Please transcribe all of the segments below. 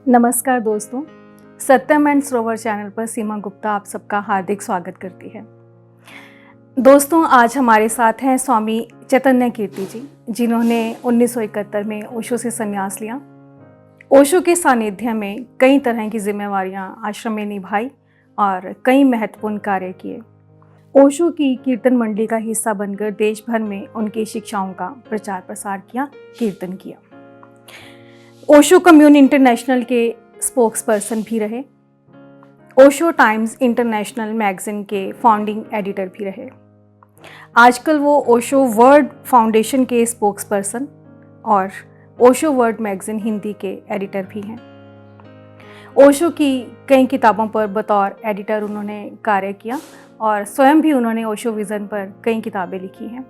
नमस्कार दोस्तों, सत्यम and Sarovar channel पर सीमा गुप्ता आप सबका हार्दिक स्वागत करती है। दोस्तों, आज हमारे साथ हैं स्वामी चैतन्य कीर्ति जी, जिन्होंने 1971 में ओशो से संन्यास लिया। ओशो के सानिध्य में कई तरह की जिम्मेवारियां आश्रम में निभाई और कई महत्वपूर्ण कार्य किए। ओशो की कीर्तन मंडली का हिस्सा बनकर देश भर में उनकी शिक्षाओं का प्रचार प्रसार किया, कीर्तन किया। ओशो कम्युन इंटरनेशनल के स्पोक्स पर्सन भी रहे। ओशो टाइम्स इंटरनेशनल मैगजीन के फाउंडिंग एडिटर भी रहे। आजकल वो ओशो वर्ल्ड फाउंडेशन के स्पोक्स पर्सन और ओशो वर्ल्ड मैगजीन हिंदी के एडिटर भी हैं। ओशो की कई किताबों पर बतौर एडिटर उन्होंने कार्य किया और स्वयं भी उन्होंने ओशो विज़न पर कई किताबें लिखी हैं।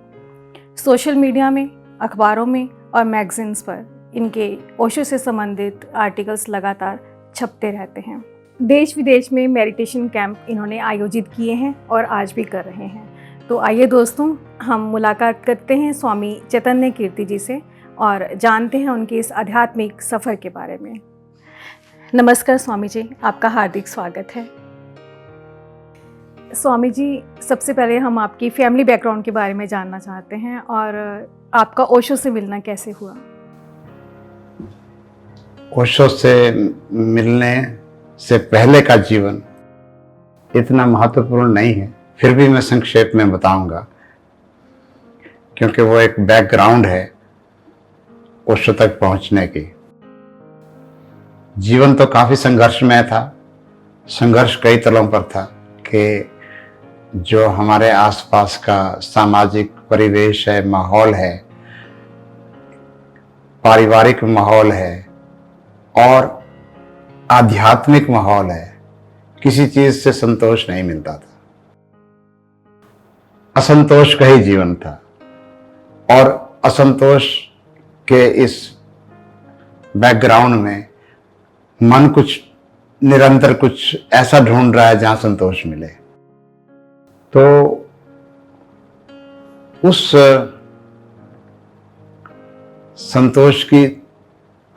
सोशल मीडिया में, अखबारों में और मैगजीन्स पर इनके ओशो से संबंधित आर्टिकल्स लगातार छपते रहते हैं। देश विदेश में मेडिटेशन कैंप इन्होंने आयोजित किए हैं और आज भी कर रहे हैं। तो आइए दोस्तों, हम मुलाकात करते हैं स्वामी चैतन्य कीर्ति जी से और जानते हैं उनके इस आध्यात्मिक सफ़र के बारे में। नमस्कार स्वामी जी, आपका हार्दिक स्वागत है। स्वामी जी, सबसे पहले हम आपकी फैमिली बैकग्राउंड के बारे में जानना चाहते हैं और आपका ओशो से मिलना कैसे हुआ। ओशो से मिलने से पहले का जीवन इतना महत्वपूर्ण नहीं है, फिर भी मैं संक्षेप में बताऊंगा क्योंकि वो एक बैकग्राउंड है ओशो तक पहुंचने की। जीवन तो काफी संघर्षमय था। संघर्ष कई तलों पर था कि जो हमारे आसपास का सामाजिक परिवेश है, माहौल है, पारिवारिक माहौल है और आध्यात्मिक माहौल है, किसी चीज से संतोष नहीं मिलता था। असंतोष का ही जीवन था और असंतोष के इस बैकग्राउंड में मन कुछ निरंतर कुछ ऐसा ढूंढ रहा है जहां संतोष मिले। तो उस संतोष की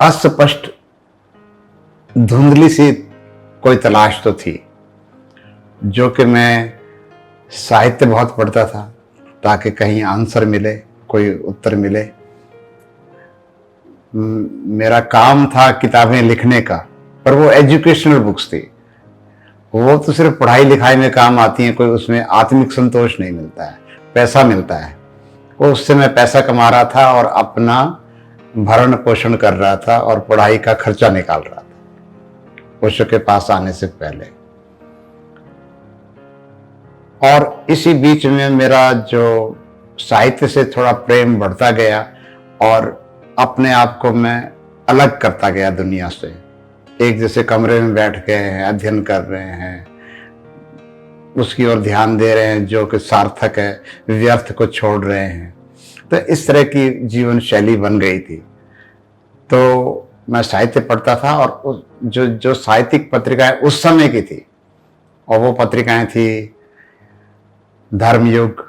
अस्पष्ट धुंधली सी कोई तलाश तो थी, जो कि मैं साहित्य बहुत पढ़ता था ताकि कहीं आंसर मिले, कोई उत्तर मिले। मेरा काम था किताबें लिखने का, पर वो एजुकेशनल बुक्स थी। वो तो सिर्फ पढ़ाई लिखाई में काम आती हैं, कोई उसमें आत्मिक संतोष नहीं मिलता है, पैसा मिलता है। वो उससे मैं पैसा कमा रहा था और अपना भरण पोषण कर रहा था और पढ़ाई का खर्चा निकाल रहा था ओशो के पास आने से पहले। और इसी बीच में मेरा जो साहित्य से थोड़ा प्रेम बढ़ता गया और अपने आप को मैं अलग करता गया दुनिया से। एक जैसे कमरे में बैठ गए हैं, अध्ययन कर रहे हैं, उसकी ओर ध्यान दे रहे हैं जो कि सार्थक है, व्यर्थ को छोड़ रहे हैं। तो इस तरह की जीवन शैली बन गई थी। तो मैं साहित्य पढ़ता था और जो साहित्यिक पत्रिकाएं उस समय की थी, और वो पत्रिकाएं थी धर्मयुग,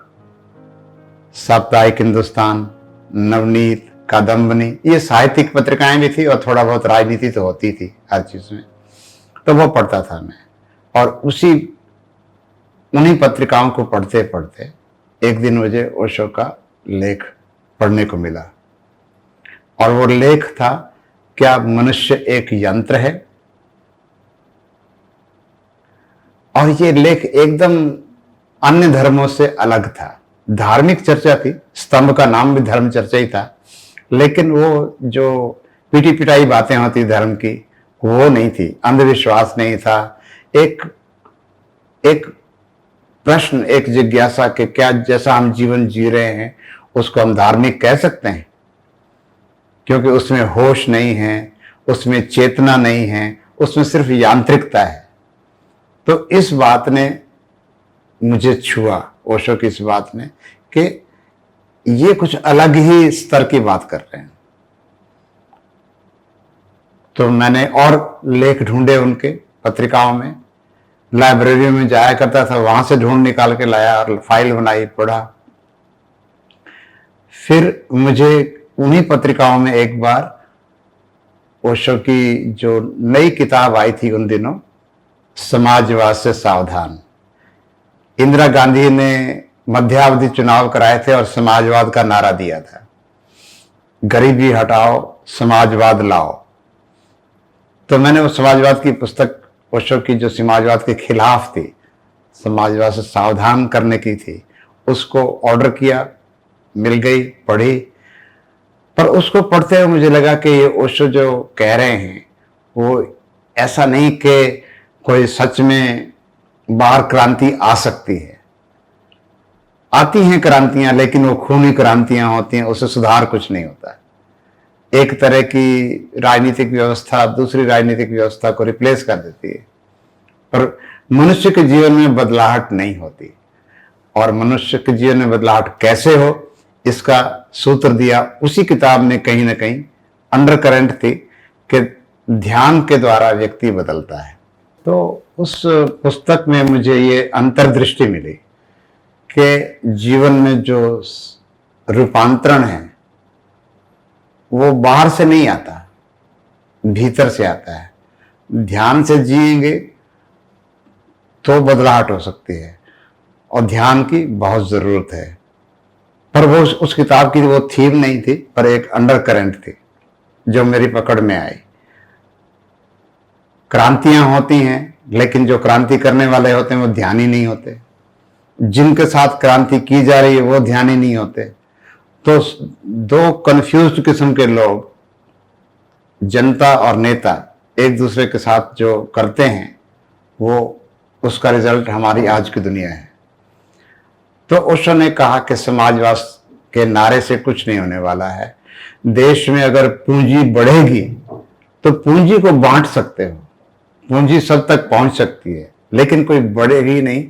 साप्ताहिक हिंदुस्तान, नवनीत, कादम्बनी। ये साहित्यिक पत्रिकाएं भी थी और थोड़ा बहुत राजनीति तो होती थी हर चीज में। तो वो पढ़ता था मैं, और उन्हीं पत्रिकाओं को पढ़ते पढ़ते एक दिन मुझे ओशो का लेख पढ़ने को मिला। और वो लेख था, क्या मनुष्य एक यंत्र है। और ये लेख एकदम अन्य धर्मों से अलग था। धार्मिक चर्चा थी, स्तंभ का नाम भी धर्म चर्चा ही था, लेकिन वो जो पीटी पिटाई बातें होती धर्म की, वो नहीं थी। अंधविश्वास नहीं था। एक प्रश्न, एक जिज्ञासा कि क्या जैसा हम जीवन जी रहे हैं उसको हम धार्मिक कह सकते हैं, क्योंकि उसमें होश नहीं है, उसमें चेतना नहीं है, उसमें सिर्फ यांत्रिकता है। तो इस बात ने मुझे छुआ, ओशो की इस बात ने, कि ये कुछ अलग ही स्तर की बात कर रहे हैं। तो मैंने और लेख ढूंढे उनके पत्रिकाओं में, लाइब्रेरी में जाया करता था, वहां से ढूंढ निकाल के लाया और फाइल बनाई, पढ़ा। फिर मुझे उन्हीं पत्रिकाओं में एक बार ओशो की जो नई किताब आई थी उन दिनों, समाजवाद से सावधान। इंदिरा गांधी ने मध्यावधि चुनाव कराए थे और समाजवाद का नारा दिया था, गरीबी हटाओ समाजवाद लाओ। तो मैंने वो समाजवाद की पुस्तक ओशो की जो समाजवाद के खिलाफ थी, समाजवाद से सावधान करने की थी, उसको ऑर्डर किया, मिल गई, पढ़ी। पर उसको पढ़ते हुए मुझे लगा कि ये ओशो जो कह रहे हैं वो ऐसा नहीं कि कोई सच में बाहर क्रांति आ सकती है। आती हैं क्रांतियां, लेकिन वो खूनी क्रांतियां होती हैं, उससे सुधार कुछ नहीं होता। एक तरह की राजनीतिक व्यवस्था दूसरी राजनीतिक व्यवस्था को रिप्लेस कर देती है, पर मनुष्य के जीवन में बदलाहट नहीं होती। और मनुष्य के जीवन में बदलाहट कैसे हो, इसका सूत्र दिया उसी किताब में कहीं ना कहीं अंडर करंट थी कि ध्यान के द्वारा व्यक्ति बदलता है। तो उस पुस्तक में मुझे ये अंतर्दृष्टि मिली कि जीवन में जो रूपांतरण है वो बाहर से नहीं आता, भीतर से आता है। ध्यान से जिएंगे तो बदलाहट हो सकती है, और ध्यान की बहुत जरूरत है। पर वो उस किताब की वो थीम नहीं थी, पर एक अंडर करंट थी जो मेरी पकड़ में आई। क्रांतियां होती हैं, लेकिन जो क्रांति करने वाले होते हैं वो ध्यानी नहीं होते। जिनके साथ क्रांति की जा रही है वो ध्यानी नहीं होते। तो दो कंफ्यूज्ड किस्म के लोग, जनता और नेता, एक दूसरे के साथ जो करते हैं वो उसका रिजल्ट हमारी आज की दुनिया है। तो ओशो ने कहा कि समाजवाद के नारे से कुछ नहीं होने वाला है। देश में अगर पूंजी बढ़ेगी तो पूंजी को बांट सकते हो, पूंजी सब तक पहुंच सकती है, लेकिन कोई बढ़ेगी नहीं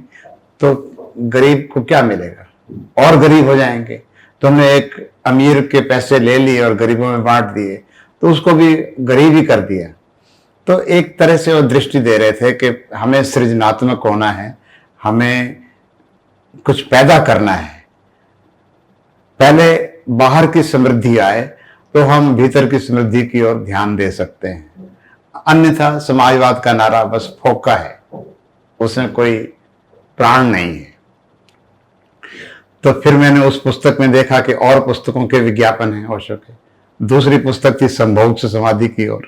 तो गरीब को क्या मिलेगा, और गरीब हो जाएंगे। तुमने एक अमीर के पैसे ले लिए और गरीबों में बांट दिए तो उसको भी गरीब ही कर दिया। तो एक तरह से वो दृष्टि दे रहे थे कि हमें सृजनात्मक होना है, हमें कुछ पैदा करना है। पहले बाहर की समृद्धि आए तो हम भीतर की समृद्धि की ओर ध्यान दे सकते हैं। अन्यथा समाजवाद का नारा बस फोका है, उसमें कोई प्राण नहीं है। तो फिर मैंने उस पुस्तक में देखा कि और पुस्तकों के विज्ञापन हैं ओशो के। दूसरी पुस्तक थी संभोग से समाधि की ओर,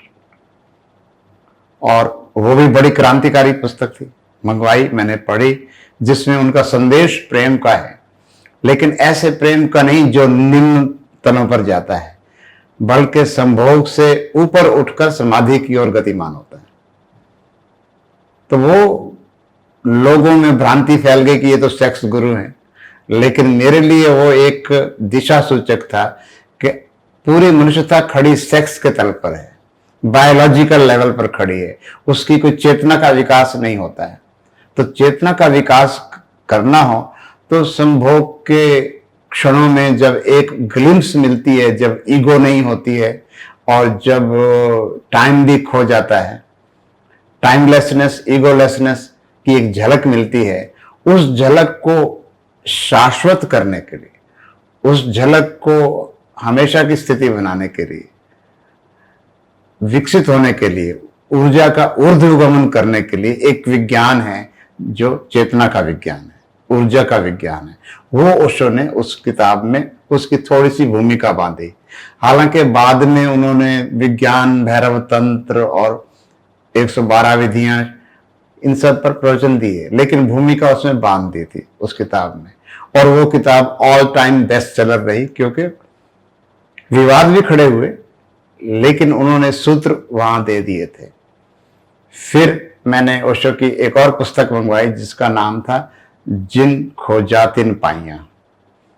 और वो भी बड़ी क्रांतिकारी पुस्तक थी। मंगवाई, मैंने पढ़ी, जिसमें उनका संदेश प्रेम का है, लेकिन ऐसे प्रेम का नहीं जो निम्न तलों पर जाता है, बल्कि संभोग से ऊपर उठकर समाधि की ओर गतिमान होता है। तो वो लोगों में भ्रांति फैल गई कि ये तो सेक्स गुरु हैं, लेकिन मेरे लिए वो एक दिशा सूचक था कि पूरी मनुष्यता खड़ी सेक्स के तल पर है, बायोलॉजिकल लेवल पर खड़ी है, उसकी कोई चेतना का विकास नहीं होता है। तो चेतना का विकास करना हो तो संभोग के क्षणों में जब एक ग्लिम्स मिलती है, जब ईगो नहीं होती है और जब टाइम भी खो जाता है, टाइमलेसनेस, ईगोलेसनेस की एक झलक मिलती है, उस झलक को शाश्वत करने के लिए, उस झलक को हमेशा की स्थिति बनाने के लिए, विकसित होने के लिए, ऊर्जा का ऊर्ध्वगमन करने के लिए एक विज्ञान है जो चेतना का विज्ञान है, ऊर्जा का विज्ञान है। वो ओशो ने उस किताब में उसकी थोड़ी सी भूमिका बांधी। हालांकि बाद में उन्होंने विज्ञान, भैरव तंत्र और 112 विधियां, इन सब पर प्रवचन दिए, लेकिन भूमिका उसमें बांध दी थी उस किताब में। और वो किताब ऑल टाइम बेस्ट सेलर रही, क्योंकि विवाद भी खड़े हुए, लेकिन उन्होंने सूत्र वहां दे दिए थे। फिर मैंने ओशो की एक और पुस्तक मंगवाई जिसका नाम था जिन खोजा तिन पाइयां।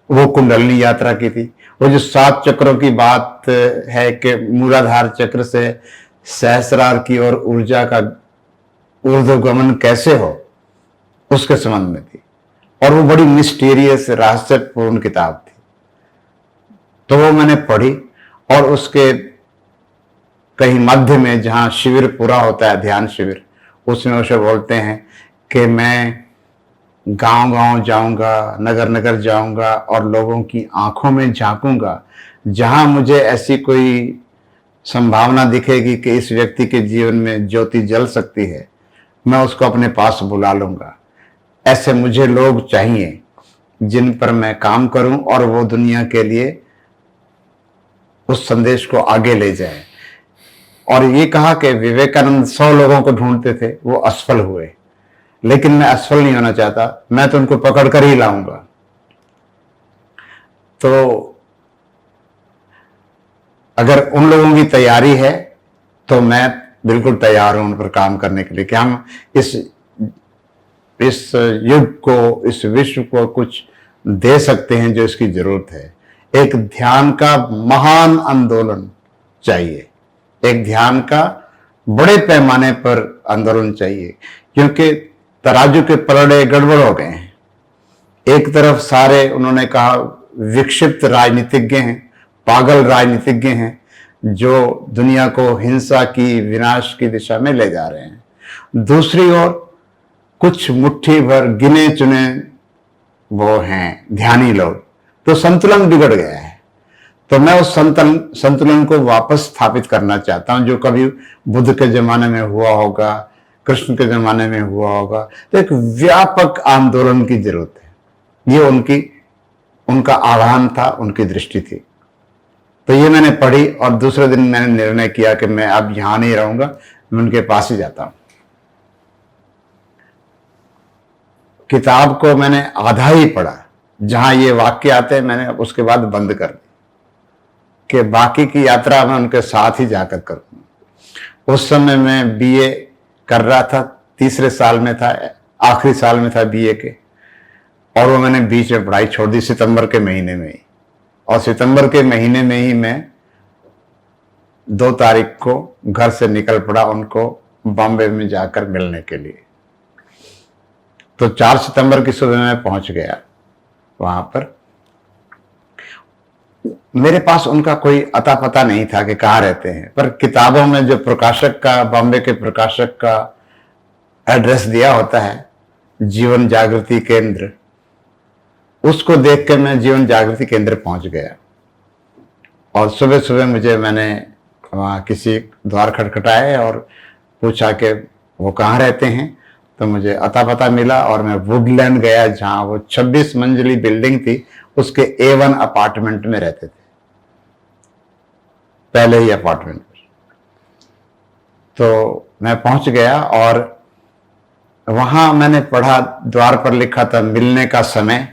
वो कुंडलनी यात्रा की थी। वो जो 7 चक्रों की बात है कि मूलाधार चक्र से सहस्रार की ओर ऊर्जा का ऊर्ध्वगमन कैसे हो, उसके संबंध में थी। और वो बड़ी मिस्टीरियस, रहस्यपूर्ण किताब थी। तो वो मैंने पढ़ी, और उसके कहीं मध्य में जहां शिविर पूरा होता है, ध्यान शिविर, उसमें ओशो बोलते हैं कि मैं गांव-गांव जाऊंगा, नगर-नगर जाऊंगा और लोगों की आंखों में झांकूंगा। जहां मुझे ऐसी कोई संभावना दिखेगी कि इस व्यक्ति के जीवन में ज्योति जल सकती है, मैं उसको अपने पास बुला लूंगा। ऐसे मुझे लोग चाहिए जिन पर मैं काम करूं और वो दुनिया के लिए उस संदेश को आगे ले जाए। और ये कहा कि विवेकानंद 100 लोगों को ढूंढते थे, वो असफल हुए, लेकिन मैं असफल नहीं होना चाहता, मैं तो उनको पकड़ कर ही लाऊंगा। तो अगर उन लोगों की तैयारी है तो मैं बिल्कुल तैयार हूं उन पर काम करने के लिए कि हम इस युग को, इस विश्व को कुछ दे सकते हैं जो इसकी जरूरत है। एक ध्यान का महान आंदोलन चाहिए, एक ध्यान का बड़े पैमाने पर आंदोलन चाहिए, क्योंकि तराजू के पलड़े गड़बड़ हो गए हैं। एक तरफ सारे उन्होंने कहा विक्षिप्त राजनीतिज्ञ हैं, पागल राजनीतिज्ञ हैं, जो दुनिया को हिंसा की, विनाश की दिशा में ले जा रहे हैं। दूसरी ओर कुछ मुट्ठी भर गिने चुने वो हैं ध्यानी लोग, तो संतुलन बिगड़ गया है। तो मैं उस संतुलन को वापस स्थापित करना चाहता हूं, जो कभी बुद्ध के जमाने में हुआ होगा, कृष्ण के जमाने में हुआ होगा। तो एक व्यापक आंदोलन की जरूरत है, ये उनका आह्वान था, उनकी दृष्टि थी। तो ये मैंने पढ़ी और दूसरे दिन मैंने निर्णय किया कि मैं अब यहां नहीं रहूंगा, मैं उनके पास ही जाता हूं। किताब को मैंने आधा ही पढ़ा, जहां ये वाक्य आते हैं मैंने उसके बाद बंद कर दी कि बाकी की यात्रा मैं उनके साथ ही जाकर करूंगा। उस समय मैं बीए कर रहा था, तीसरे साल में था, आखिरी साल में था बीए के, और वो मैंने बीच में पढ़ाई छोड़ दी सितंबर के महीने में ही। और सितंबर के महीने में ही मैं 2 तारीख को घर से निकल पड़ा उनको बॉम्बे में जाकर मिलने के लिए। तो 4 सितंबर की सुबह मैं पहुंच गया वहां पर। मेरे पास उनका कोई अता पता नहीं था कि कहाँ रहते हैं, पर किताबों में जो प्रकाशक का, बॉम्बे के प्रकाशक का एड्रेस दिया होता है, जीवन जागृति केंद्र, उसको देख के मैं जीवन जागृति केंद्र पहुंच गया। और सुबह सुबह मैंने वहाँ किसी द्वार खटखटाए और पूछा कि वो कहाँ रहते हैं। तो मुझे अता पता मिला और मैं वुडलैंड गया, जहाँ वो 26 मंजिली बिल्डिंग थी, उसके A1 अपार्टमेंट में रहते थे, पहले ही अपार्टमेंट पर। तो मैं पहुंच गया और वहां मैंने पढ़ा, द्वार पर लिखा था मिलने का समय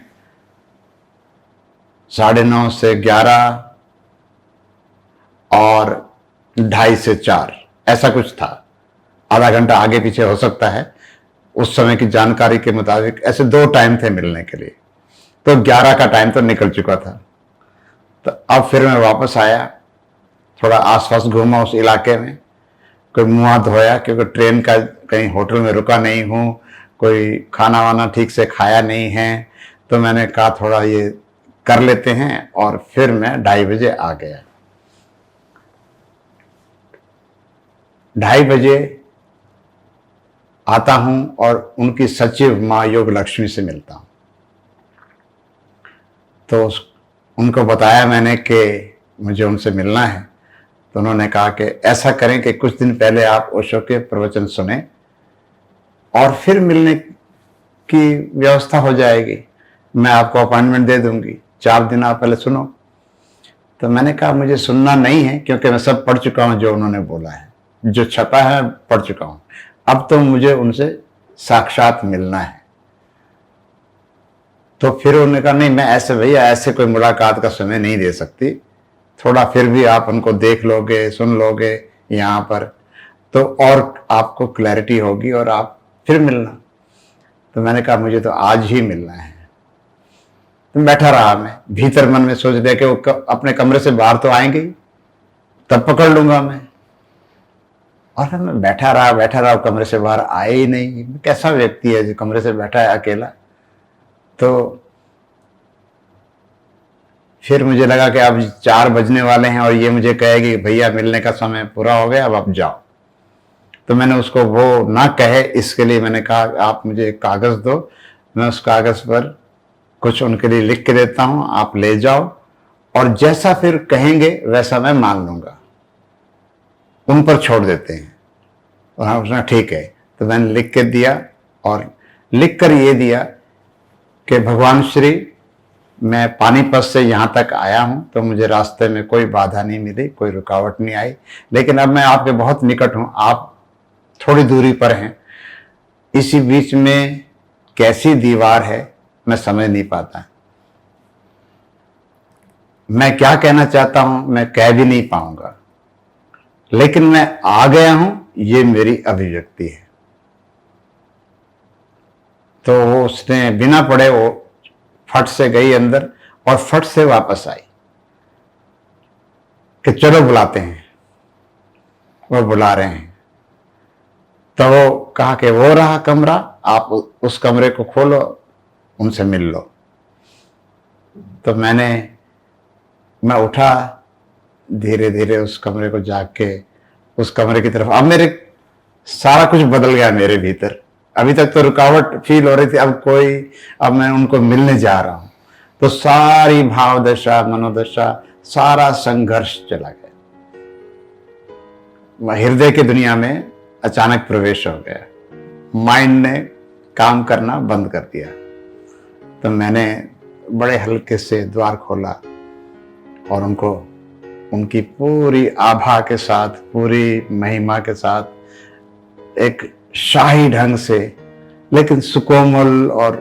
9:30 से 11 और 2:30 से 4, ऐसा कुछ था। आधा घंटा आगे पीछे हो सकता है, उस समय की जानकारी के मुताबिक ऐसे 2 टाइम थे मिलने के लिए। तो 11 का टाइम तो निकल चुका था। तो अब फिर मैं वापस आया, थोड़ा आसपास घूमा उस इलाके में, कोई मुंह हाथ धोया, क्योंकि ट्रेन का कहीं होटल में रुका नहीं हूँ, कोई खाना वाना ठीक से खाया नहीं है। तो मैंने कहा थोड़ा ये कर लेते हैं, और फिर मैं 2:30 बजे आ गया। 2:30 बजे आता हूं और उनकी सचिव माँ योग लक्ष्मी से मिलता हूं। तो उनको बताया मैंने कि मुझे उनसे मिलना है। तो उन्होंने कहा कि ऐसा करें कि कुछ दिन पहले आप ओशो के प्रवचन सुने और फिर मिलने की व्यवस्था हो जाएगी, मैं आपको अपॉइंटमेंट दे दूंगी, 4 दिन आप पहले सुनो। तो मैंने कहा मुझे सुनना नहीं है, क्योंकि मैं सब पढ़ चुका हूं, जो उन्होंने बोला है, जो छपा है पढ़ चुका हूं। अब तो मुझे उनसे साक्षात मिलना है। तो फिर उन्होंने कहा नहीं, मैं ऐसे भैया ऐसे कोई मुलाकात का समय नहीं दे सकती, थोड़ा फिर भी आप उनको देख लोगे, सुन लोगे यहाँ पर, तो और आपको क्लैरिटी होगी और आप फिर मिलना। तो मैंने कहा मुझे तो आज ही मिलना है। तो बैठा रहा, मैं भीतर मन में सोच लिया कि वो अपने कमरे से बाहर तो आएंगे, तब पकड़ लूंगा मैं। और फिर मैं बैठा रहा, कमरे से बाहर आए ही नहीं। कैसा व्यक्ति है जो कमरे से बैठा है अकेला। तो फिर मुझे लगा कि अब 4 बजने वाले हैं और ये मुझे कहेगी भैया मिलने का समय पूरा हो गया, अब आप जाओ। तो मैंने उसको वो ना कहे, इसके लिए मैंने कहा आप मुझे एक कागज दो, मैं उस कागज पर कुछ उनके लिए लिख के देता हूं, आप ले जाओ और जैसा फिर कहेंगे वैसा मैं मान लूंगा। उन पर छोड़ देते हैं। और हाँ, उसने ठीक है। तो मैंने लिख के दिया और लिख कर ये दिया कि भगवान श्री, मैं पानीपत से यहाँ तक आया हूँ तो मुझे रास्ते में कोई बाधा नहीं मिली, कोई रुकावट नहीं आई, लेकिन अब मैं आपके बहुत निकट हूँ, आप थोड़ी दूरी पर हैं। इसी बीच में कैसी दीवार है मैं समझ नहीं पाता। मैं क्या कहना चाहता हूं मैं कह भी नहीं पाऊंगा, लेकिन मैं आ गया हूं, ये मेरी अभिव्यक्ति है। तो वो उसने बिना पढ़े वो फट से गई अंदर और फट से वापस आई कि चलो बुलाते हैं। वो बुला रहे हैं तो वो कहा कि वो रहा कमरा, आप उस कमरे को खोलो, उनसे मिल लो। तो मैं उठा, धीरे धीरे उस कमरे को जाके उस कमरे की तरफ। अब मेरे सारा कुछ बदल गया मेरे भीतर। अभी तक तो रुकावट फील हो रही थी, अब मैं उनको मिलने जा रहा हूं। तो सारी भाव दशा, मनोदशा, सारा संघर्ष चला गया। हृदय की दुनिया में अचानक प्रवेश हो गया। माइंड ने काम करना बंद कर दिया। तो मैंने बड़े हल्के से द्वार खोला और उनको उनकी पूरी आभा के साथ, पूरी महिमा के साथ, एक शाही ढंग से लेकिन सुकोमल और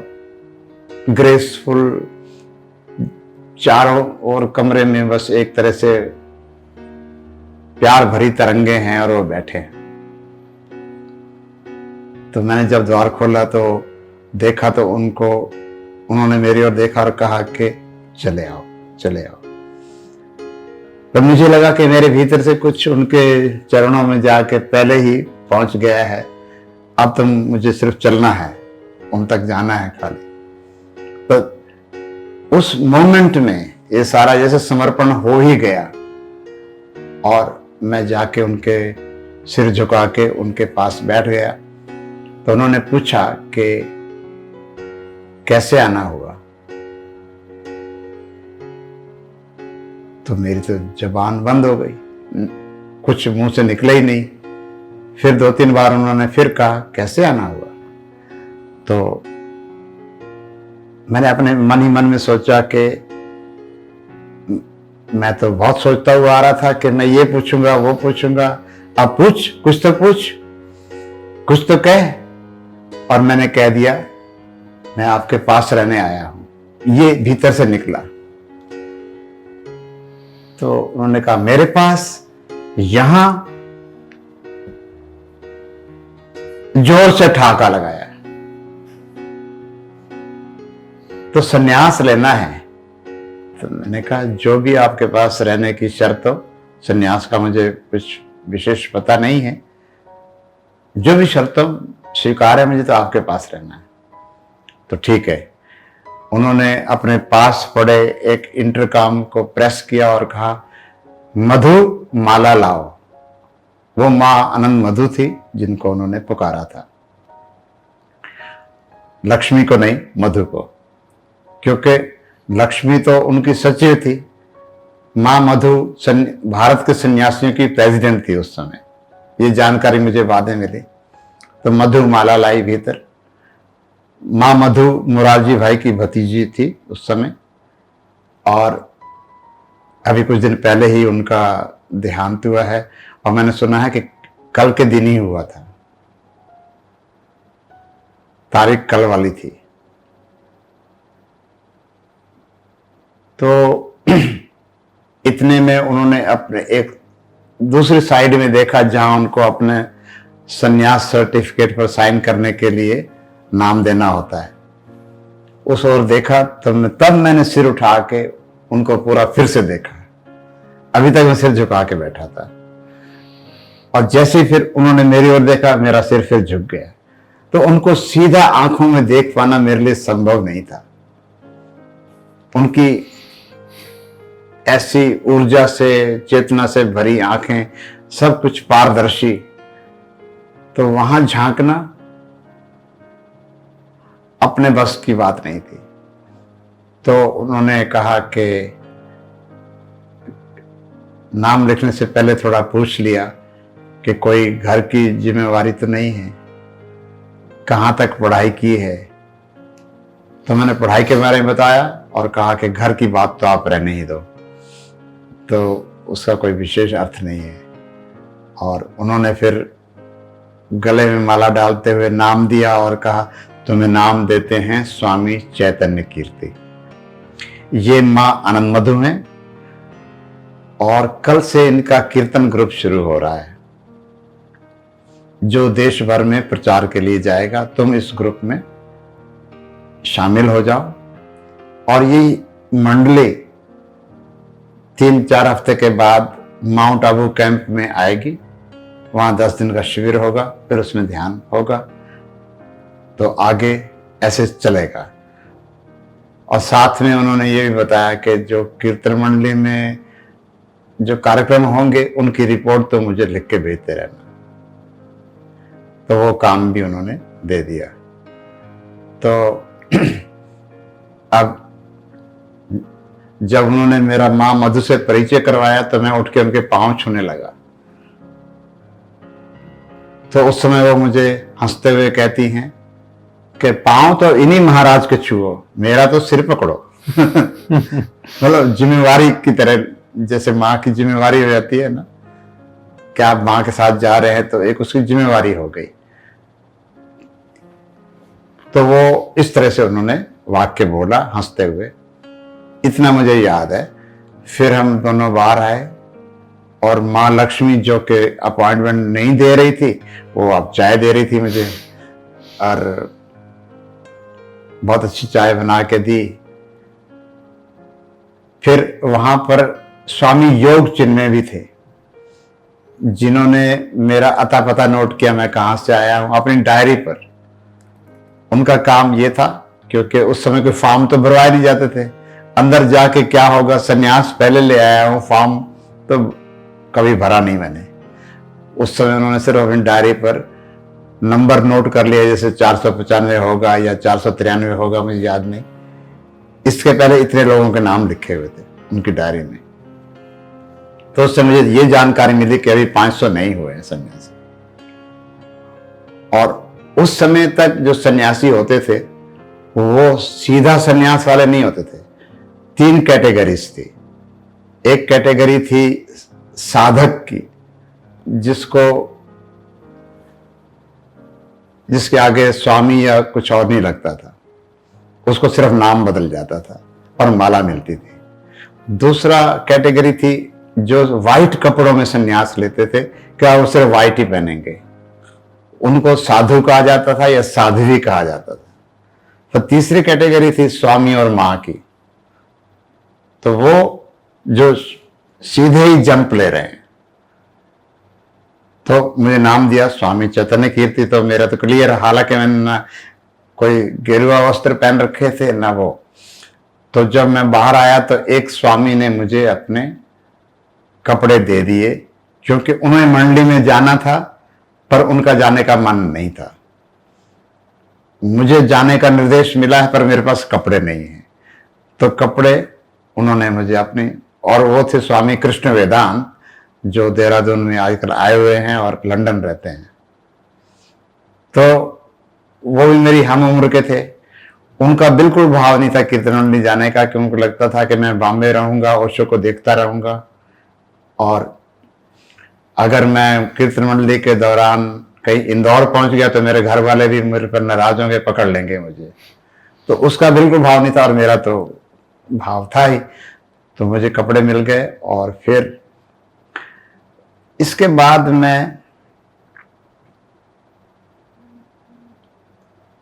ग्रेसफुल, चारों ओर कमरे में बस एक तरह से प्यार भरी तरंगे हैं और वो बैठे हैं। तो मैंने जब द्वार खोला तो देखा तो उन्होंने मेरी ओर देखा और कहा कि चले आओ, चले आओ। तो मुझे लगा कि मेरे भीतर से कुछ उनके चरणों में जाके पहले ही पहुंच गया है, अब तो मुझे सिर्फ चलना है, उन तक जाना है खाली। तो उस मोमेंट में ये सारा जैसे समर्पण हो ही गया और मैं जाके उनके सिर झुका के उनके पास बैठ गया। तो उन्होंने पूछा कि कैसे आना हुआ। तो मेरी तो जबान बंद हो गई, कुछ मुंह से निकला ही नहीं। फिर 2-3 बार उन्होंने फिर कहा कैसे आना हुआ। तो मैंने अपने मन ही मन में सोचा कि मैं तो बहुत सोचता हुआ आ रहा था कि मैं ये पूछूंगा, वो पूछूंगा। अब पूछ, कुछ तो पूछ, कुछ तो कह। और मैंने कह दिया मैं आपके पास रहने आया हूं, ये भीतर से निकला। तो उन्होंने कहा मेरे पास, यहां? जोर से ठहाका लगाया। तो संन्यास लेना है। तो मैंने कहा जो भी आपके पास रहने की शर्त हो, संन्यास का मुझे कुछ विशेष पता नहीं है, जो भी शर्त हो स्वीकार है मुझे, तो आपके पास रहना है। तो ठीक है। उन्होंने अपने पास पड़े एक इंटरकॉम को प्रेस किया और कहा मधु माला लाओ। वो मां अनंत मधु थी जिनको उन्होंने पुकारा था, लक्ष्मी को नहीं, मधु को, क्योंकि लक्ष्मी तो उनकी सचिव थी। मां मधु भारत के सन्यासियों की प्रेसिडेंट थी उस समय, ये जानकारी मुझे बाद में मिली। तो मधु माला लाई भीतर। मां मधु मुरारजी भाई की भतीजी थी उस समय, और अभी कुछ दिन पहले ही उनका देहांत हुआ है। और मैंने सुना है कि कल के दिन ही हुआ था, तारीख कल वाली थी। तो इतने में उन्होंने अपने एक दूसरी साइड में देखा जहां उनको अपने संन्यास सर्टिफिकेट पर साइन करने के लिए नाम देना होता है। उस ओर देखा तब मैंने सिर उठा के उनको पूरा फिर से देखा। अभी तक मैं सिर झुका के बैठा था, और जैसे फिर उन्होंने मेरी ओर देखा मेरा सिर फिर झुक गया। तो उनको सीधा आंखों में देख पाना मेरे लिए संभव नहीं था। उनकी ऐसी ऊर्जा से, चेतना से भरी आंखें, सब कुछ पारदर्शी। तो वहां झांकना अपने बस की बात नहीं थी। तो उन्होंने कहा कि नाम लिखने से पहले थोड़ा पूछ लिया कि कोई घर की जिम्मेवारी तो नहीं है, कहाँ तक पढ़ाई की है। तो मैंने पढ़ाई के बारे में बताया और कहा कि घर की बात तो आप रहने ही दो, तो उसका कोई विशेष अर्थ नहीं है। और उन्होंने फिर गले में माला डालते हुए नाम दिया और कहा, तुम्हें नाम देते हैं स्वामी चैतन्य कीर्ति। ये मां आनंद मधु में, और कल से इनका कीर्तन ग्रुप शुरू हो रहा है जो देश भर में प्रचार के लिए जाएगा। तुम इस ग्रुप में शामिल हो जाओ। और ये मंडली 3-4 हफ्ते के बाद माउंट आबू कैंप में आएगी। वहां 10 दिन का शिविर होगा, फिर उसमें ध्यान होगा, तो आगे ऐसे चलेगा। और साथ में उन्होंने ये भी बताया कि जो कीर्तन मंडली में जो कार्यक्रम होंगे उनकी रिपोर्ट तो मुझे लिख के भेजते रहना। तो वो काम भी उन्होंने दे दिया। तो अब जब उन्होंने मेरा मां मधु से परिचय करवाया तो मैं उठ के उनके पांव छूने लगा। तो उस समय वो मुझे हंसते हुए कहती हैं कि पांव तो इन्हीं महाराज के छुओ, मेरा तो सिर पकड़ो। मतलब जिम्मेवारी की तरह, जैसे माँ की जिम्मेवारी हो जाती है ना, कि आप माँ के साथ जा रहे हैं तो एक उसकी जिम्मेवारी हो गई। तो वो इस तरह से उन्होंने वाक्य बोला हंसते हुए। इतना मुझे याद है। फिर हम दोनों बाहर आए और माँ लक्ष्मी जो कि अपॉइंटमेंट नहीं दे रही थी, वो अब चाय दे रही थी मुझे, और बहुत अच्छी चाय बना के दी। फिर वहां पर स्वामी योग चिन्मय भी थे, जिन्होंने मेरा अता पता नोट किया, मैं कहां से आया हूं, अपनी डायरी पर। उनका काम ये था, क्योंकि उस समय कोई फॉर्म तो भरवाए नहीं जाते थे, अंदर जाके क्या होगा, सन्यास पहले ले आया हूं, फॉर्म तो कभी भरा नहीं मैंने। उस समय उन्होंने सिर्फ अपनी डायरी पर नंबर नोट कर लिया, जैसे 495 होगा या 493 होगा, मुझे याद नहीं। इसके पहले इतने लोगों के नाम लिखे हुए थे उनकी डायरी में। तो उससे मुझे ये जानकारी मिली कि अभी 500 नहीं हुए हैं सन्यासी। और उस समय तक जो सन्यासी होते थे वो सीधा सन्यास वाले नहीं होते थे। 3 कैटेगरीज थी। एक कैटेगरी थी साधक की, जिसके आगे स्वामी या कुछ और नहीं लगता था, उसको सिर्फ नाम बदल जाता था और माला मिलती थी। दूसरा कैटेगरी थी जो व्हाइट कपड़ों में सन्यास लेते थे, क्या वो सिर्फ व्हाइट ही पहनेंगे, उनको साधु कहा जाता था या साध्वी कहा जाता था। तो तीसरी कैटेगरी थी स्वामी और मां की। तो वो जो सीधे ही जंप ले रहे हैं, तो मुझे नाम दिया स्वामी चैतन्य कीर्ति। तो मेरा तो क्लियर, हालांकि मैंने ना कोई गेरुआ वस्त्र पहन रखे थे ना वो। तो जब मैं बाहर आया तो एक स्वामी ने मुझे अपने कपड़े दे दिए, क्योंकि उन्हें मंडी में जाना था पर उनका जाने का मन नहीं था। मुझे जाने का निर्देश मिला है पर मेरे पास कपड़े नहीं हैं। तो कपड़े उन्होंने मुझे अपने, और वो थे स्वामी कृष्ण वेदांत, जो देहरादून में आजकल आए हुए हैं और लंदन रहते हैं। तो वो भी मेरी हम उम्र के थे। उनका बिल्कुल भाव नहीं था कीर्तन मंडली जाने का, क्योंकि उनको लगता था कि मैं बॉम्बे रहूंगा, ओशो को देखता रहूंगा, और अगर मैं कीर्तन मंडली के दौरान कहीं इंदौर पहुंच गया तो मेरे घर वाले भी मेरे पर नाराज होंगे, पकड़ लेंगे मुझे। तो उसका बिल्कुल भाव नहीं था, और मेरा तो भाव था ही। तो मुझे कपड़े मिल गए। और फिर इसके बाद मैं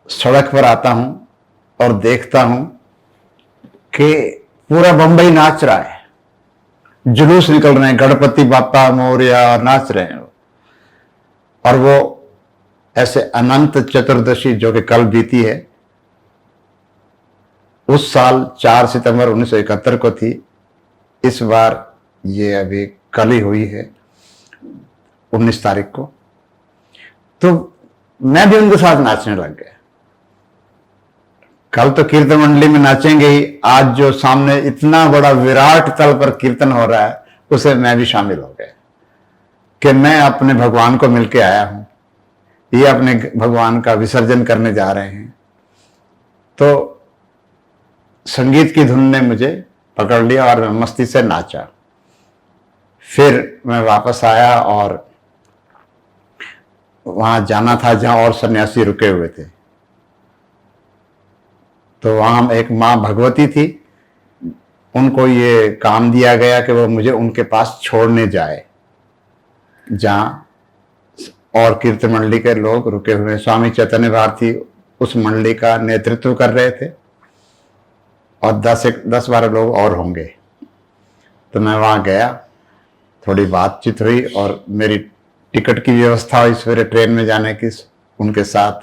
सड़क पर आता हूं और देखता हूं कि पूरा बंबई नाच रहा है, जुलूस निकल रहे हैं, गणपति बापा मोरया नाच रहे हैं। और वो ऐसे अनंत चतुर्दशी जो कि कल बीती है, उस साल 4 सितंबर 1971 को थी। इस बार ये अभी कल ही हुई है, 19 तारीख को। तो मैं भी उनके साथ नाचने लग गया। कल तो कीर्तन मंडली में नाचेंगे ही, आज जो सामने इतना बड़ा विराट तल पर कीर्तन हो रहा है उसे मैं भी शामिल हो गया। कि मैं अपने भगवान को मिलके आया हूं, ये अपने भगवान का विसर्जन करने जा रहे हैं। तो संगीत की धुन ने मुझे पकड़ लिया और मैं मस्ती से नाचा। फिर मैं वापस आया और वहां जाना था जहां और सन्यासी रुके हुए थे। तो वहां एक माँ भगवती थी, उनको ये काम दिया गया कि वो मुझे उनके पास छोड़ने जाए जहां और कीर्तन मंडली के लोग रुके हुए। स्वामी चैतन्य भारती उस मंडली का नेतृत्व कर रहे थे और 10-12 लोग और होंगे। तो मैं वहां गया, थोड़ी बातचीत हुई और मेरी टिकट की व्यवस्था हुई सवेरे ट्रेन में जाने की उनके साथ।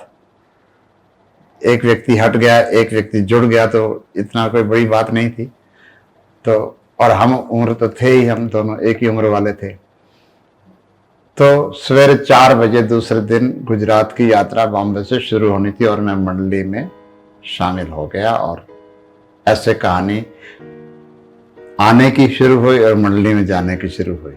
एक व्यक्ति हट गया, एक व्यक्ति जुड़ गया, तो इतना कोई बड़ी बात नहीं थी। तो और हम उम्र तो थे ही, हम दोनों एक ही उम्र वाले थे। तो सवेरे 4 बजे दूसरे दिन गुजरात की यात्रा बॉम्बे से शुरू होनी थी और मैं मंडली में शामिल हो गया। और ऐसे कहानी आने की शुरू हुई और मंडली में जाने की शुरू हुई।